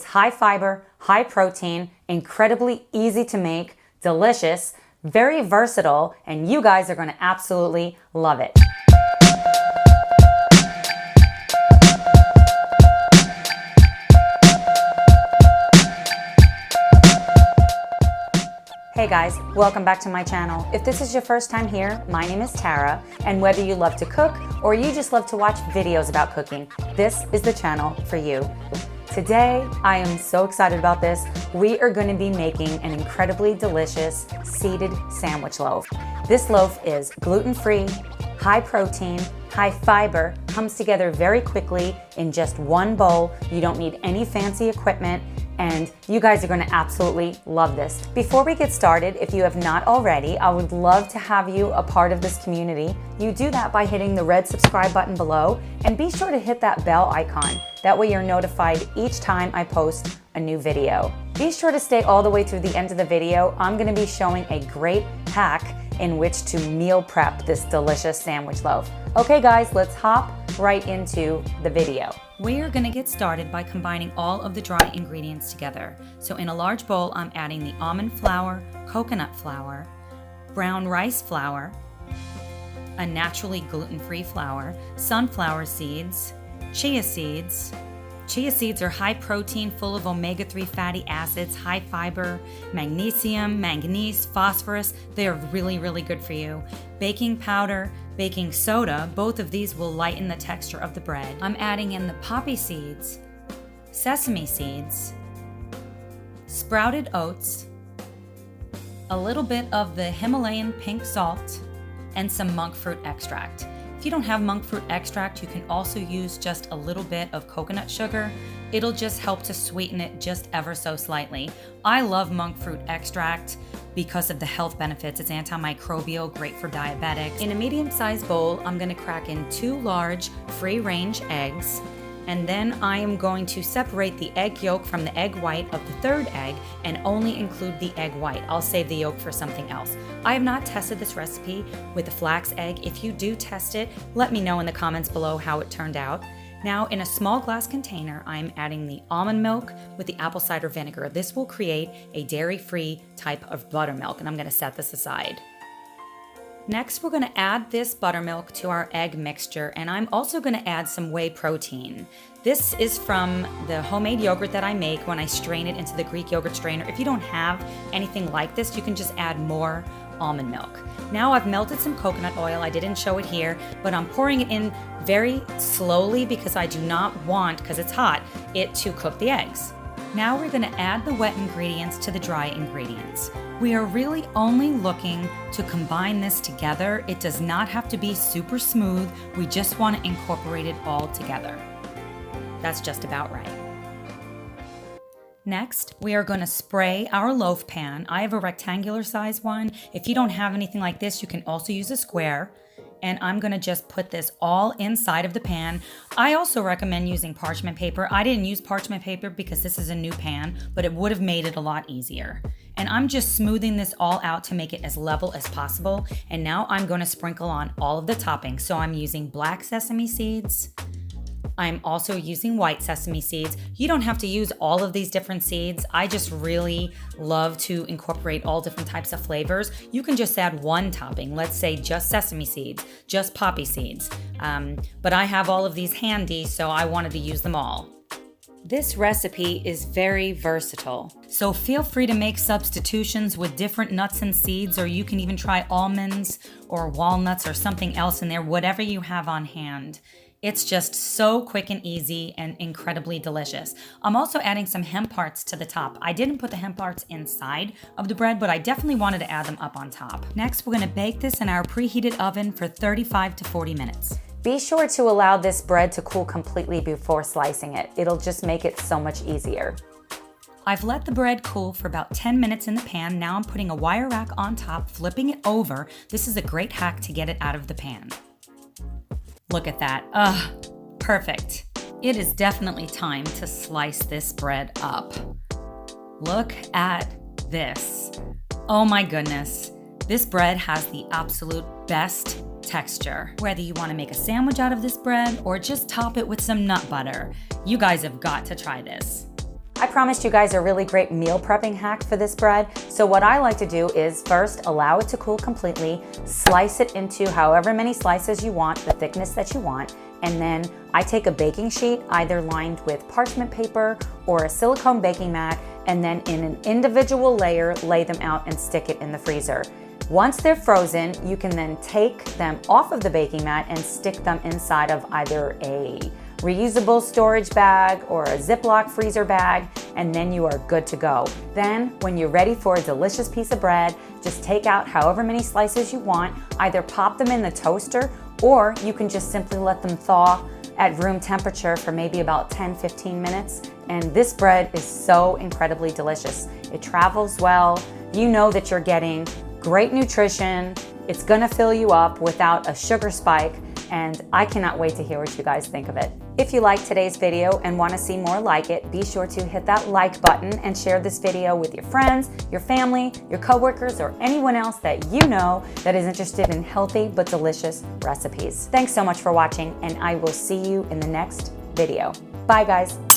It's high fiber, high protein, incredibly easy to make, delicious, very versatile, and you guys are going to absolutely love it. Hey guys, welcome back to my channel. If this is your first time here, my name is Tara, and whether you love to cook or you just love to watch videos about cooking, this is the channel for you. Today, I am so excited about this. We are going to be making an incredibly delicious seeded sandwich loaf. This loaf is gluten-free, high protein, high fiber, comes together very quickly in just one bowl. You don't need any fancy equipment, and you guys are going to absolutely love this. Before we get started, if you have not already, I would love to have you a part of this community. You do that by hitting the red subscribe button below, and be sure to hit that bell icon. That way you're notified each time I post a new video. Be sure to stay all the way through the end of the video. I'm going to be showing a great hack in which to meal prep this delicious sandwich loaf. Okay guys, let's hop right into the video. We are going to get started by combining all of the dry ingredients together. So in a large bowl, I'm adding the almond flour, coconut flour, brown rice flour, a naturally gluten-free flour, sunflower seeds, chia seeds. Chia seeds are high protein, full of omega-3 fatty acids, high fiber, magnesium, manganese, phosphorus. They are really, really good for you. Baking powder, baking soda, both of these will lighten the texture of the bread. I'm adding in the poppy seeds, sesame seeds, sprouted oats, a little bit of the Himalayan pink salt, and some Monkfruit Extract. If you don't have Monkfruit Extract, you can also use just a little bit of coconut sugar. It'll just help to sweeten it just ever so slightly. I love Monkfruit Extract because of the health benefits. It's antimicrobial, great for diabetics. In a medium-sized bowl, I'm gonna crack in 2 large free-range eggs, and then I am going to separate the egg yolk from the egg white of the 3rd egg and only include the egg white. I'll save the yolk for something else. I have not tested this recipe with the flax egg. If you do test it, let me know in the comments below how it turned out. Now, in a small glass container, I'm adding the almond milk with the apple cider vinegar. This will create a dairy-free type of buttermilk, and I'm gonna set this aside. Next, we're gonna add this buttermilk to our egg mixture, and I'm also gonna add some whey protein. This is from the homemade yogurt that I make when I strain it into the Greek yogurt strainer. If you don't have anything like this, you can just add more almond milk. Now I've melted some coconut oil. I didn't show it here, but I'm pouring it in very slowly because I do not want, because it's hot, it to cook the eggs. Now we're gonna add the wet ingredients to the dry ingredients. We are really only looking to combine this together. It does not have to be super smooth. We just want to incorporate it all together. That's just about right. Next, we are going to spray our loaf pan. I have a rectangular size one. If you don't have anything like this, you can also use a square. And I'm gonna just put this all inside of the pan. I also recommend using parchment paper. I didn't use parchment paper because this is a new pan, but it would have made it a lot easier. And I'm just smoothing this all out to make it as level as possible. And now I'm gonna sprinkle on all of the toppings. So I'm using black sesame seeds. I'm also using white sesame seeds. You don't have to use all of these different seeds. I just really love to incorporate all different types of flavors. You can just add one topping, let's say just sesame seeds, just poppy seeds. But I have all of these handy, so I wanted to use them all. This recipe is very versatile, so feel free to make substitutions with different nuts and seeds, or you can even try almonds or walnuts or something else in there, whatever you have on hand. It's just so quick and easy and incredibly delicious. I'm also adding some hemp hearts to the top. I didn't put the hemp hearts inside of the bread, but I definitely wanted to add them up on top. Next, we're gonna bake this in our preheated oven for 35 to 40 minutes. Be sure to allow this bread to cool completely before slicing it. It'll just make it so much easier. I've let the bread cool for about 10 minutes in the pan. Now I'm putting a wire rack on top, flipping it over. This is a great hack to get it out of the pan. Look at that. Perfect. It is definitely time to slice this bread up. Look at this. Oh my goodness. This bread has the absolute best texture. Whether you want to make a sandwich out of this bread or just top it with some nut butter, you guys have got to try this. I promised you guys a really great meal prepping hack for this bread. So what I like to do is first allow it to cool completely, slice it into however many slices you want, the thickness that you want, and then I take a baking sheet, either lined with parchment paper or a silicone baking mat, and then in an individual layer, lay them out and stick it in the freezer. Once they're frozen, you can then take them off of the baking mat and stick them inside of either a reusable storage bag or a Ziploc freezer bag, and then you are good to go. Then, when you're ready for a delicious piece of bread, just take out however many slices you want, either pop them in the toaster, or you can just simply let them thaw at room temperature for maybe about 10-15 minutes. And this bread is so incredibly delicious. It travels well. You know that you're getting great nutrition. It's gonna fill you up without a sugar spike, and I cannot wait to hear what you guys think of it. If you liked today's video and want to see more like it, be sure to hit that like button and share this video with your friends, your family, your coworkers, or anyone else that you know that is interested in healthy but delicious recipes. Thanks so much for watching, and I will see you in the next video. Bye guys.